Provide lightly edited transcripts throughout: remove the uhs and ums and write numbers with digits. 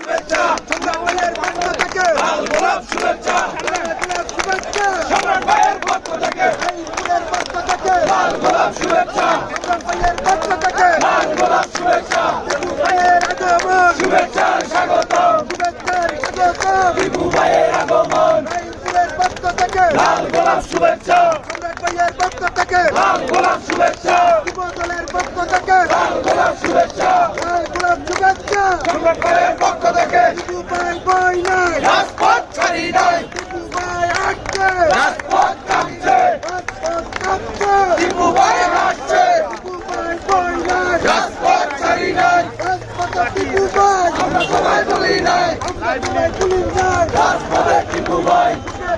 শুভেচ্ছা সম্রাট ভাইয়ের পক্ষ থেকে লাল গোলাপ শুভেচ্ছা শুভেচ্ছা সম্রাট ভাইয়ের পক্ষ থেকে রায়পুরের পক্ষ থেকে লাল গোলাপ শুভেচ্ছা সম্রাট ভাইয়ের পক্ষ থেকে লাল গোলাপ শুভেচ্ছা টিপু ভাইয়ের আগমন শুভেচ্ছার স্বাগতম শুভেচ্ছার স্বাগতম টিপু ভাইয়ের আগমন রায়পুরের পক্ষ থেকে লাল গোলাপ শুভেচ্ছা সম্রাট ভাইয়ের পক্ষ থেকে লাল গোলাপ শুভেচ্ছা যুব দলের পক্ষ থেকে লাল গোলাপ শুভেচ্ছা লাল গোলাপ শুভেচ্ছা সম্রাট ভাইয়ের পক্ষ থেকে টিপু ভাই বই নাই রাজপথ ছাড়ি নাই টিপু ভাই আসছে রাজপথ কাঁপছে রাজপথ কাঁপছে টিপু ভাই হাসছে টিপু ভাই বই নাই রাজপথ ছাড়ি নাই রাজপথে টিপু ভাই আমরা সবাই বলি নাই আমরা সবাই পুলিশ নাই রাজপথে টিপু ভাই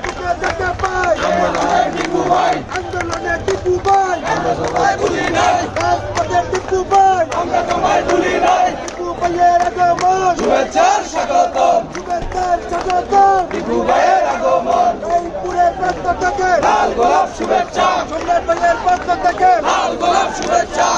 বুকে দেখা পাই আমরা সবাই টিপু ভাই আন্দোলনে টিপু ভাই আমরা সবাই বলি নাই রাজপথে টিপু ভাই আমরা সবাই বলি নাই টিপু ভাইয়ের আগমন শুভেচ্ছার স্বাগতম শুভেচ্ছার স্বাগতম টিপু ভাইয়ের আগমন রায়পুরের পক্ষ থেকে লাল গোলাপ শুভেচ্ছা সম্রাট ভাইয়ের পক্ষ থেকে লাল গোলাপ শুভেচ্ছা